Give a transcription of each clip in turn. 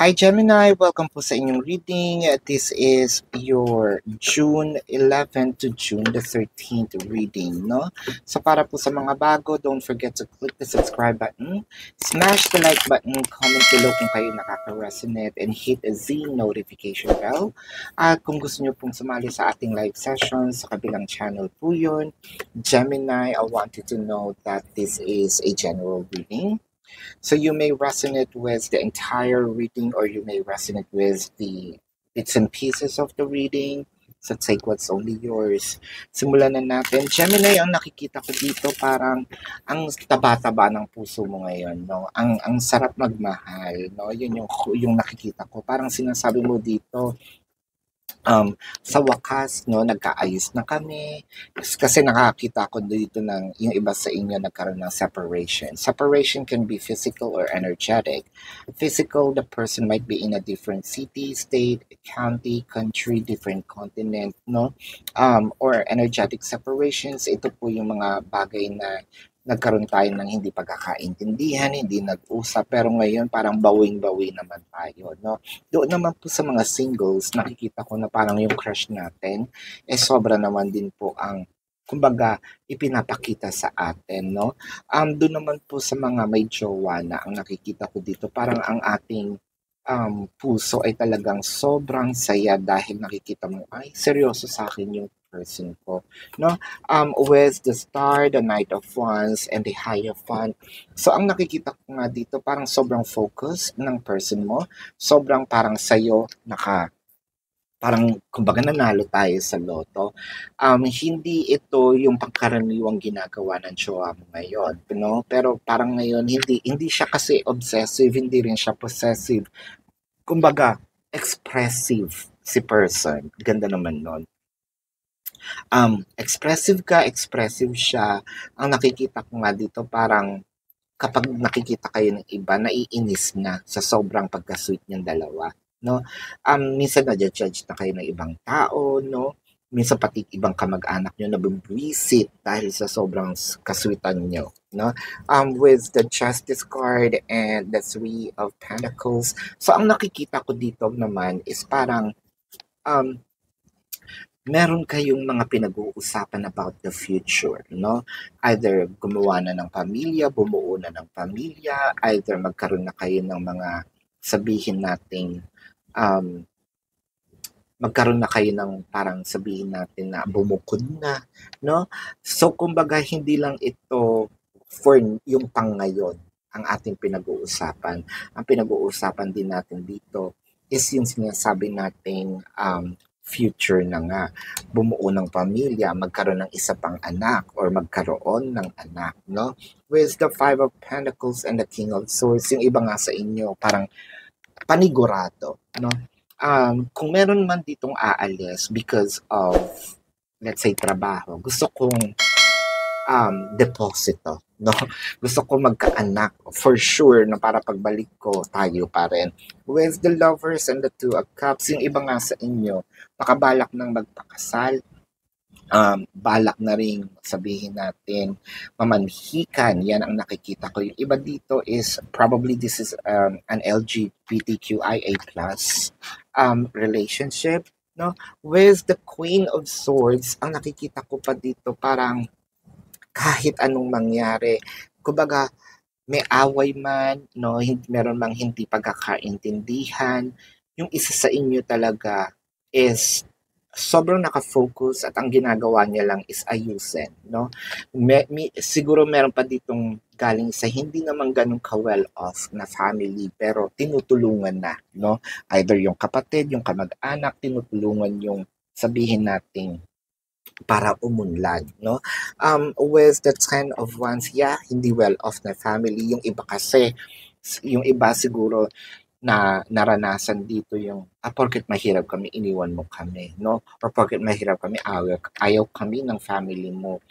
Hi Gemini, welcome po sa inyong reading. This is your June 11 to June the 13th reading, no? So para po sa mga bago, don't forget to click the subscribe button, smash the like button, comment below kung kayo nakaka-resonate, and hit the notification bell. At kung gusto nyo pong sumali sa ating live sessions, sa kabilang channel po yun. Gemini, I want you to know that this is a general reading. So you may resonate with the entire reading or you may resonate with the bits and pieces of the reading. So take what's only yours. Simulan na natin. Gemini, ang nakikita ko dito parang ang taba-taba ng puso mo ngayon, no? Ang sarap magmahal, no? Yun yung nakikita ko. Parang sinasabi mo dito, sa wakas, no, nagkaayos na kami. Kasi nakakita ko dito ng yung iba sa inyo nagkaroon ng separation. Separation can be physical or energetic. Physical, the person might be in a different city, state, county, country, different continent, no? Or energetic separations, ito po yung mga bagay na nagkaroon tayo ng hindi pagkakaintindihan, hindi nag-usap, pero ngayon parang bawing-bawi naman tayo, no? Doon naman po sa mga singles, nakikita ko na parang yung crush natin, sobra naman din po ang, kumbaga, ipinapakita sa atin, no? Doon naman po sa mga may jowa na, ang nakikita ko dito, parang ang ating puso ay talagang sobrang saya dahil nakikita mo, ay, seryoso sa akin yung person ko, no? With the Star, the Knight of Wands, and the Hierophant. So, ang nakikita ko nga dito, parang sobrang focus ng person mo. Sobrang parang sa'yo, parang, kumbaga, nanalo tayo sa loto. Hindi ito yung pangkaraniwang ginagawa ng jowa mo ngayon, no? Pero parang ngayon, hindi siya kasi obsessive, hindi rin siya possessive. Kumbaga, expressive si person. Ganda naman nun. Expressive siya. Ang nakikita ko nga dito parang kapag nakikita kayo ng iba, naiinis na sa sobrang pagka-sweet niyong dalawa, no? Minsan nadja-judge na kayo ng ibang tao, no? Minsan pati ibang kamag-anak niyo nabubwisit dahil sa sobrang kaswitan niyo, no? With the Justice card and the Three of Pentacles. So ang nakikita ko dito naman is parang um meron kayong mga pinag-uusapan about the future, no? Either gumawa na ng pamilya, bumuo na ng pamilya, either magkaroon na kayo ng mga, sabihin nating, magkaroon na kayo ng parang sabihin natin na bumukod na, no? So, kumbaga, hindi lang ito for yung pang ngayon ang ating pinag-uusapan. Ang pinag-uusapan din natin dito is yung sinasabi nating future na nga, bumuo ng pamilya, magkaroon ng isa pang anak or magkaroon ng anak, no? With the Five of Pentacles and the King of Swords, yung iba nga sa inyo, parang panigurado, no? Kung meron man ditong aalis because of, let's say, trabaho, gusto kong deposito, no? Gusto ko magkaanak for sure na para pagbalik ko tayo pa rin. With the Lovers and the Two of Cups, yung iba nga sa inyo, makabalak ng magpakasal, balak na rin sabihin natin mamanhikan, yan ang nakikita ko. Yung iba dito is probably this is an LGBTQIA+ relationship, no? With the Queen of Swords, ang nakikita ko pa dito parang kahit anong mangyari, kumbaga may away man, no, meron mang hindi pagkakaintindihan, yung isa sa inyo talaga is sobrang nakafocus at ang ginagawa niya lang is ayusin, no? Siguro meron pa ditong galing sa hindi naman ganun ka-well off na family pero tinutulungan na, no? Either yung kapatid, yung kamag-anak, tinutulungan yung sabihin nating para umunlad, no? With the Ten of Wands, yeah, hindi well off na family. Yung iba kasi, yung iba siguro na naranasan dito yung, porket mahirap kami, iniwan mo kami, no? Or porket mahirap kami, ayaw kami ng family mo.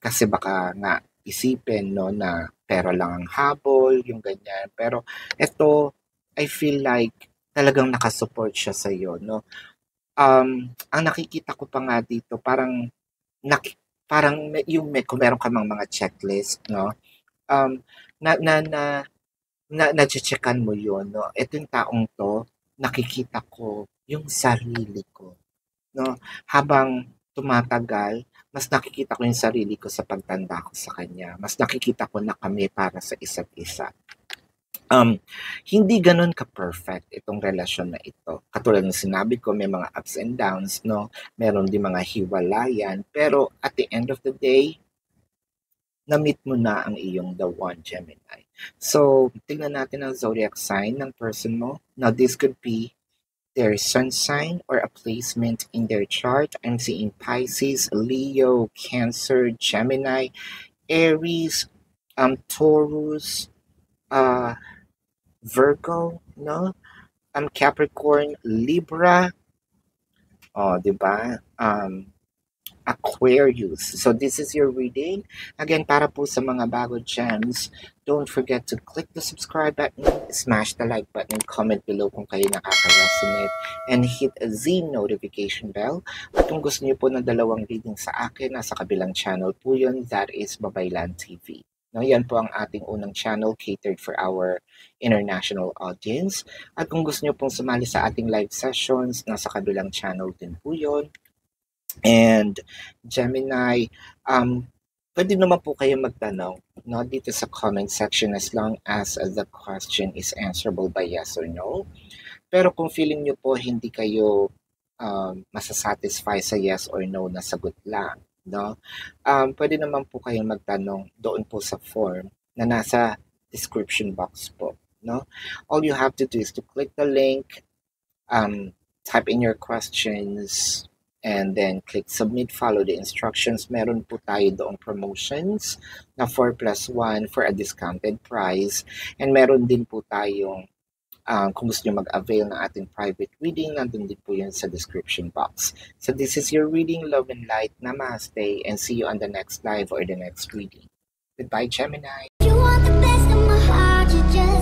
Kasi baka nga isipin, no, na pera lang ang habol, yung ganyan. Pero ito, I feel like talagang nakasupport siya sa'yo, no? Ang nakikita ko pa nga dito parang kung meron ka mang mga checklist, no? Um, na na-checkan mo yun, no? Itong taong to, nakikita ko yung sarili ko, no? Habang tumatagal, mas nakikita ko yung sarili ko sa pagtanda ko sa kanya. Mas nakikita ko na kami para sa isa't isa. Um, Hindi gano'n ka-perfect itong relasyon na ito. Katulad ng sinabi ko, may mga ups and downs, no? Meron din mga hiwalayan. Pero at the end of the day, na-meet mo na ang iyong the one Gemini. So, tingnan natin ang zodiac sign ng person mo. Now, this could be their sun sign or a placement in their chart. I'm seeing Pisces, Leo, Cancer, Gemini, Aries, Taurus, uh, Virgo, no? Capricorn, Libra, oh, 'di ba? Aquarius. So this is your reading. Again, para po sa mga bago gems, don't forget to click the subscribe button, smash the like button, comment below kung kayo nakaka-resonate, and hit the notification bell. At kung gusto niyo po ng dalawang reading sa akin, nasa kabilang channel po yun, that is Babaylan TV. No, yan po ang ating unang channel catered for our international audience. At kung gusto niyo pong sumali sa ating live sessions, nasa kabilang channel din po yun. And Gemini, pwede naman po kayo magtanong, no, dito sa comment section as long as the question is answerable by yes or no. Pero kung feeling nyo po hindi kayo masasatisfy sa yes or no na sagot lang, no, pwede naman po kayong magtanong doon po sa form na nasa description box po, no. All you have to do is to click the link, type in your questions, and then click submit, follow the instructions. Meron po tayo doong promotions na 4+1 for a discounted price. And meron din po tayong kung gusto nyo mag-avail ng ating private reading, nandun din po yun sa description box. So this is your reading, love and light. Namaste, and see you on the next live or the next reading. Goodbye, Gemini. You want the best of my heart, you just